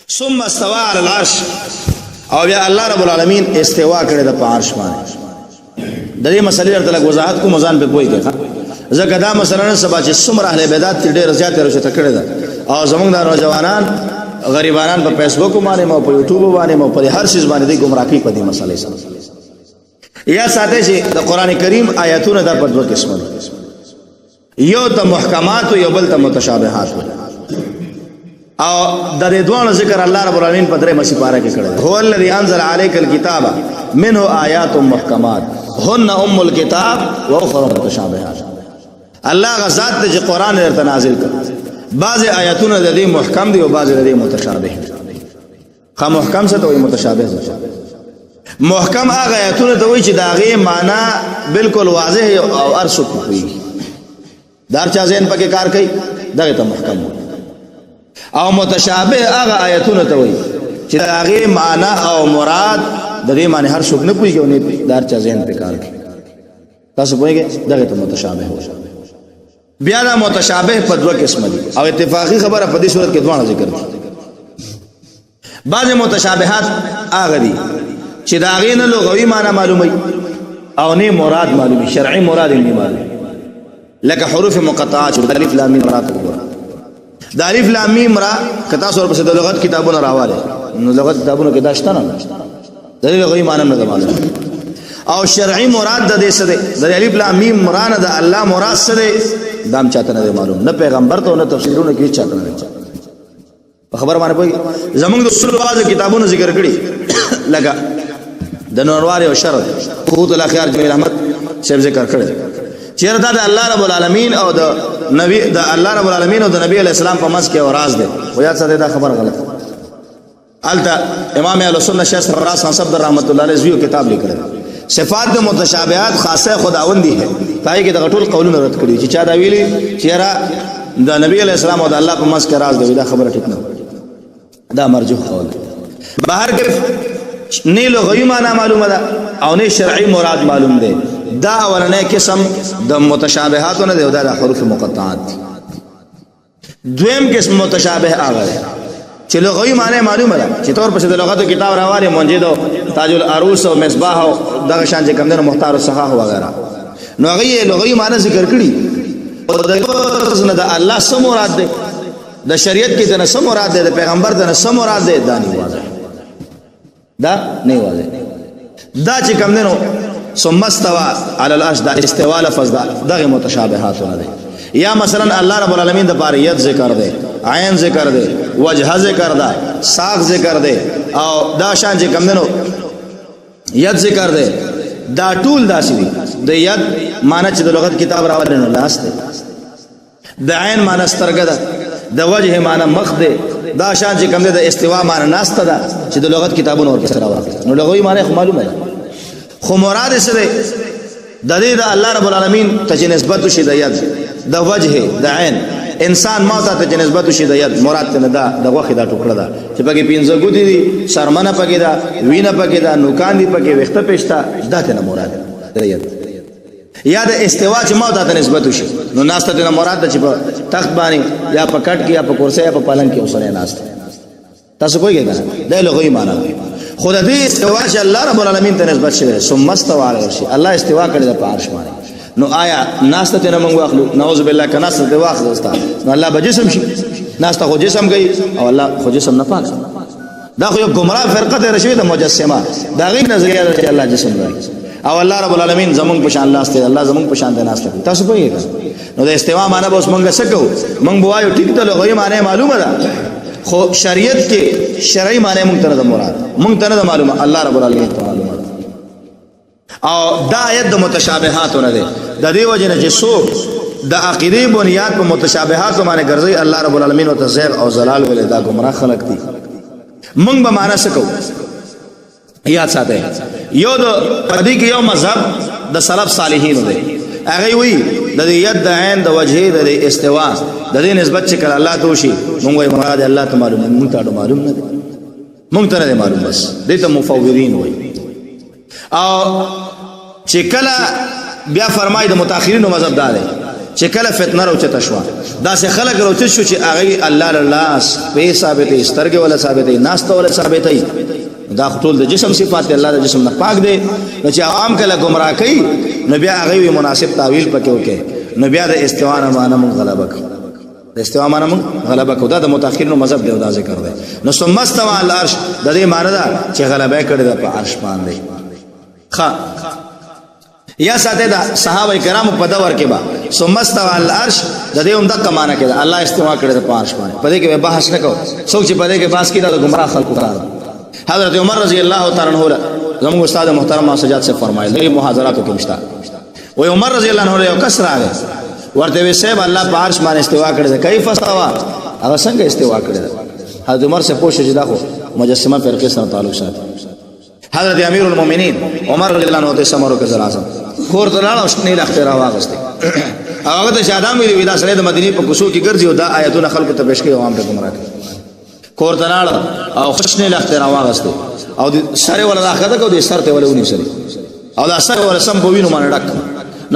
ثم استوى على العرش او بیا الله رب العالمین استوا کړی د عرش باندې د دې مسلې ورته لږ وضاحت کوم ځان په پوي کې ځکه دا مثلا سبا چې څومره اهل بدعت ډېر زیات رشته کړی ده او زمونږ د نوجوانان غریبانان په فیسبوک باندې او په یوټیوب باندې او په هر شي باندې د گمراهی په دې مسلې سره یا ساته چې د قران کریم آیاتونه د په دوه قسمه یو ته محکمات او یو بل ته متشابهات او د دې دوه ذکر الله رب العالمین په درې مسیپاره کې کړی هو الذی انزل علیک الکتاب منه آیات محکمات هن ام الكتاب واخر متشابهات الله غزاد ته چې قران ورته نازل کړ بعض آیاتونه د دې محکم دي او بعض د دې متشابه خو محکم څه ته وایي متشابه محکم هغه آیاتونه ته وایي چې دا غي معنی بالکل واضح او ارسو کوي دار چا ذهن پکې کار کوي دغه ته محکم او متشابه هغه آیاتونه ته وایي چې دا غي معنی او مراد د دې معنی هر څوک نه پوهیږي او نه دار چا ذهن په کار کوي تاسو پوهیږئ دغه ته متشابه وایي بیا دا متشابه په دوه قسم دي او اتفاقی خبره په دې صورت کې دوه ذکر دي بعض متشابهات هغه دي چې دا غي نه لغوي معنی معلومي او نه مراد معلومي شرعي مراد نه معلومي لکه حروف مقطعات د الف لام میم را د الف لام میم را کتا سور په د لغت کتابونو راواله نو لغت کتابونو کې دا شته نه د لغوي معنی نه معلوم او شرعي مراد د دې سره د الف لام میم مراد د الله مراد سره دام چاته نه معلوم نه پیغمبر ته نه تفسیرونه کې چاته نه خبر باندې پوي زمونږ د اصول باز کتابونو ذکر کړي لگا د نورواري او شرط خود الاخيار جمیل احمد شیخ ذکر کړي چیرته د الله رب العالمین او د نبی د الله رب العالمین او د نبی علی السلام په مس کې اوراز ده و یا څه دا خبر غلط التا امام اهل سنت شیخ فراس صاحب رحمت الله علیه یو کتاب لیکل صفات د متشابهات خاصه خداوندی ہے پای کې د غټول قولونه رد کړي چې چا دا ویلي چیرې د نبی علی السلام او د الله په مس کې راز ده دا خبره ټیک نه دا مرجوح قول بهر کې نه لغوي معنی معلومه ده او نه شرعي مراد معلوم ده دا ورنه قسم د متشابهاتونه ده او د حروف مقطعات دویم قسم متشابه هغه چې لغوي معنی معلومه ده چې تور په د لغت کتاب راوړي منجد او تاج العروس او مصباح او دغه شان چې کوم نه مختار الصحاح وغیرہ نو هغه لغوي معنی ذکر کړي او د الله سم مراد ده د شریعت کې د سم مراد ده د پیغمبر د سم مراد ده دا نه واضح دا نه واضح دا چې کوم نه ثم استوى على العرش دا استوا لفظ دغه متشابهاتونه ده یا مثلا الله رب العالمین د بار ید ذکر ده عین ذکر ده وجه ذکر ده ساق ذکر ده او دا شان چې کوم نه ید ذکر ده دا ټول داسې دي د ید معنی چې د لغت کتاب راوړل نو لاس ده د عین معنی سترګه ده د وجه معنی مخ ده دا شان چې کوم ده د استوا معنی ناسته ده چې د لغت کتابونو ورته راوړل نو لغوي معنی خو معلومه ده خو مراد سره د دې د الله رب العالمین ته نسبت شي د ید د وجه د عین انسان ما ته نسبت شي د ید مراد نه ده د غوخه دا ټوکړه ده چې پکې پینځه ګوتې دي شرمنه پکې ده وینه پکې ده نوکان دي پکې وخته پېشتا دا نه مراد د ید یا د استوا چې ما ته نسبت شي نو ناسته نه مراد ده چې په تخت باندې یا په کټ کې یا په کرسي یا په پلنګ کې اوسره ناسته تاسو کوی دا لغوي معنی خود دې استوا چې الله رب العالمین ته نسبت شوی ثم استوى على العرش الله استوا کړی په عرش باندې نو آیا ناسته ته موږ واخلو نعوذ بالله کنا ناسته ته واخلو استاد نو الله به جسم شي ناسته خو جسم کوي او الله خو جسم نه پاک دا خو یو گمراه فرقه ته رشوی د مجسمه دا غي نظریه ده الله جسم دی او الله رب العالمین زمونږ په شان الله است الله زمونږ په شان دی ناسته تاسو پوهیږئ نو د استوا معنی به اوس موږ څه کوو موږ وایو ټیک ته لغوي معنی معلومه ده خو شریعت کې شرعي معنی مونږ ته نه مراد مونږ ته نه معلومه الله رب العالمین ته معلومه او دا آیت د متشابهاتونه ده د دې وجه نه چې څوک د عقیده بنیاد په متشابهات باندې ګرځي الله رب العالمین او تزیغ او زلال ولې دا گمراه خلق دي مونږ به معنا سکو یاد ساته یو د پدې کې یو مذهب د سلف صالحین دی هغه وی د ید د عین د وجه د استوا د دې نسبت چې کله الله ته شي مونږ یې مراد الله ته معلوم مونږ ته معلوم نه دي مونږ ته نه معلوم بس دې ته مفوضین وای او چې کله بیا فرمای د متأخرینو مذهب دا دی چې کله فتنه راوچته شو دا سه خلک راوچت شو چې هغه الله لاس په ثابتې سترګې ولا ثابتې ناس ته ولا ثابتې دا ټول د جسم صفات الله د جسم نه پاک دی نو چې عام کله گمراه کوي نو بیا هغه مناسب تعویل پکې وکړي نو بیا د استوا نه معنا مون غلبه کوي د استوا معنا مون غلبه کوي دا د متأخرینو مذهب دی دا ذکر دی نو ثم استوى على العرش د دې معنا دا چې غلبه کړی د عرش باندې ښا یا ساته دا صحابه کرام په دور کې با ثم استوى على العرش د دې هم د کمانه کې الله استوا کړی د عرش باندې په دې کې بحث نه کو څوک چې په دې کې بحث کړي د گمراه خلکو کار حضرت عمر رضی اللہ تعالی عنہ زموږ استاد محترم سجاد سے فرمایل دغه محاضراتو کې مشتا و عمر رضی اللہ عنہ یو کس راغی ورته وی صاحب الله په عرش باندې استوا کړی دی کیف استوا هغه څنګه استوا کړی دی حضرت عمر سے پوښتنه چې دا خو مجسمه فرقه سره تعلق ساتي حضرت امیر المؤمنین عمر رضی اللہ عنہ ته سمرو کې اعظم کور ته لاړ او شنه اختراع واغسته هغه د شادام وی دا سره د مدینه په کوڅو کې ګرځي او دا آیتونه خلکو ته پېښ کوي عوام ته گمراه کوي کور ته لاړ او خشنه اختراع واغسته او د سره ولا راخته کو د سر ته ولا ونی سره او دا سره ولا سم بوینو باندې ډک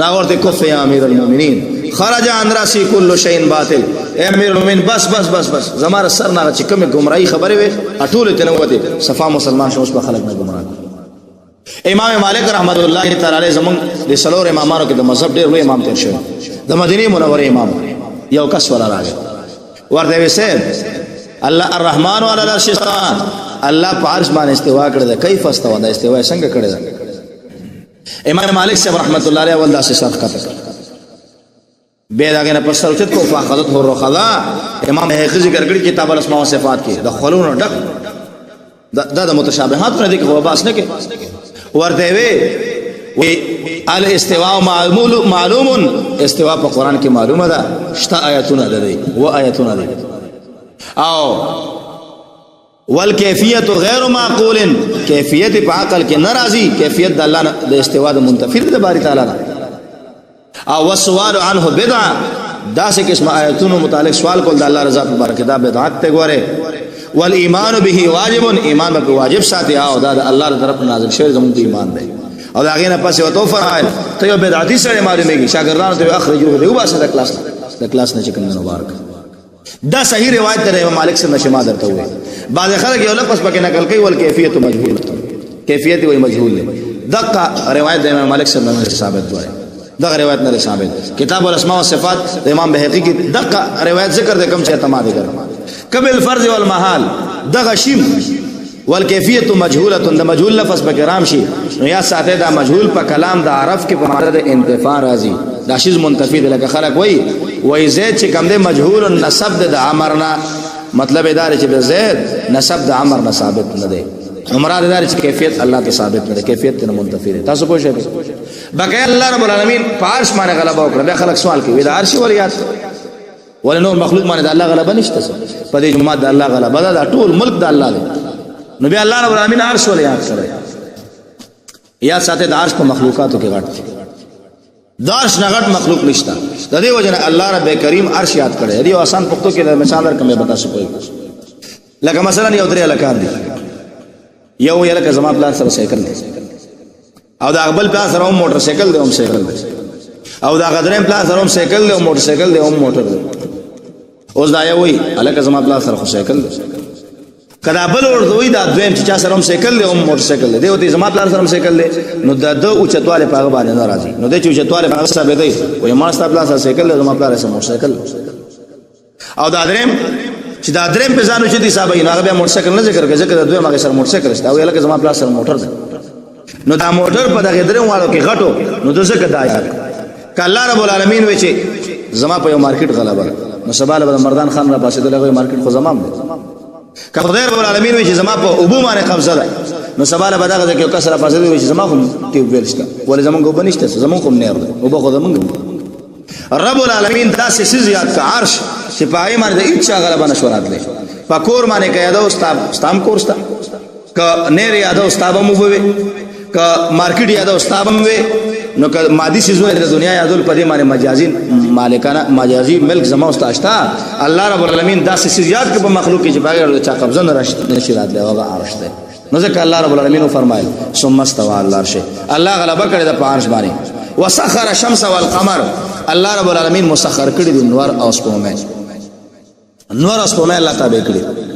نا ورته کف یا امیر المؤمنین خرج عن راسی كل شيء باطل اے امیر المؤمنین بس بس بس بس زماره سر نه چې کومه گمراهی خبره وي اټول ته نه وته صفا مسلمان شوس په خلق نه گمراه امام مالک رحمت الله تعالی علیہ زمون د سلور امامانو کې د مذهب ډېر لوی امام تیر شوی د مدینه منوره امام یو کس ولا راغی ورته وسه الله الرحمن علی العرش استوى الله په عرش باندې استوا کړی دی کیف استوا دا استوا څنګه کړی دی امام مالک صاحب رحمت الله علیه ولدا سے سر کته به داګه نه پسر چت کو فاخذت هو رخذا امام حقیقی ذکر کړی کتاب الاسماء والصفات کې د خلونو ډک دا د متشابهات پر دې کې باس نه کې ورته وی الاستواء معلوم استواء په قران کې معلومه ده شته آیاتونه ده و آیاتونه ده او والکیفیت غیر معقول کیفیت په عقل کې ناراضی کیفیت د الله د استواء د منتفی د باری تعالی او والسؤال عنه بدعه دا سه قسم آیاتونو متعلق سوال کول د الله رضا مبارک دا بدعت ته ګوره والایمان به واجب ایمان به واجب ساتي او دا د الله تر طرف نازل شوی زموږ د ایمان دی او دا غینه پس وته فرمایل ته یو بدعتي سره معلومیږي شاګردانو ته اخرجوه دیو باسه د کلاس نه چکن مبارک دا صحیح روایت ده امام مالک سے نشما درته وي بعض خلک یو لفظ پکې نقل کوي ول کیفیت مجهول کیفیت وی مجهول ده دغه روایت د امام مالک سے نه ثابت وای دغه روایت نه ثابت کتاب الاسماء والصفات د امام بهقی کی دغه روایت ذکر ده کم چې اعتماد کړ قبل الفرض والمحال دغه شیم والکیفیت مجهوله د مجهول لفظ پکې رام شي نو یا ساته دا مجهول په کلام د عرف کې په معنی د انتفاع راځي دا شیز منتفی ده لکه خلک وای زید چې کوم ده مجهول النسب د عمرنا مطلب دا چې د زید نسب د عمر نه ثابت نه دی مراد دا چې کیفیت الله ته ثابت نه دی کیفیت ته منتفی ده تاسو پوه شئ بقای الله رب العالمین پارش باندې غلبه وکړه خلک سوال کوي دا عرش ولیات ول نور مخلوق باندې د الله غلبه نشته په دې جمعه د الله غلبه ده ټول ملک د الله دی نو بیا الله رب العالمین عرش ولیات کړی یا ساته د عرش په مخلوقاتو کې غټ دارش نغټ مخلوق نشتا د دې وجه الله رب کریم عرش یاد کړي دی آسان پښتو کې د مثال درکمه بتا سپوي لکه مثلا یو درې لکان دي یو یلکه زما پلان سره سایکل دی او دا خپل پلان سره موټر سایکل دی هم سایکل دی او دا غدریم پلان سره هم سایکل دی او موټر سایکل دی هم موټر دی اوس دا یو وی الکه زما پلان سره خو سایکل دی کدا بل ورته دا دویم چې چا سره هم سایکل دی هم موټر سایکل دی او دې زما پلان سره هم سایکل دی نو دا د اوچتواله په باندې ناراضي نو د اوچتواله په ثابت دی وای ما ستاسو پلان سره سایکل دی زما پلان سره موټر سایکل او دا دریم چې دا دریم په ځانو چې دي صاحب یې هغه بیا موټر سایکل نه ذکر کوي ځکه دا دویم هغه سره موټر سایکل شته او الکه زما پلان سره موټر دی نو دا موټر په دغه دریم والو کې غټو نو د څه کدا یاد ک الله رب العالمین وی چې زما په یو مارکیټ غلبه نو سباله به مردان خان را پاسې دغه مارکیټ خو زمام دی که خدای رب العالمین وی چې زما په ابو باندې قبضه ده نو سباله به دغه کې کسره پاسې وی چې زما هم ټیوب ویل شته ولې زمونږ وبنيشته زمونږ کوم نه ده او به خو زمونږ رب العالمین داسې سزيات کا عرش چې پای باندې هیڅ غلبه نشو راتلی پکور باندې کې یادو استام کورستا ک نیر یادو استابم وبوي ک مارکیټ یادو استابم وي نو ک مادي سيزونه د دنیا یادول پدې باندې مجازي مالکانه مجازي ملک زما واستاشتا الله رب العالمین داسې سزيات کې په مخلوق کې چې باغ چا قبضه نه نشي راتلی هغه عرش ده نو ځکه الله رب العالمین فرمایل ثم استوى على العرش الله غلبه کړی د عرش باندې وسخر الشمس والقمر الله رب العالمین مسخر کړی دي نور او سپومه، نور او سپومه الله تابع کړی.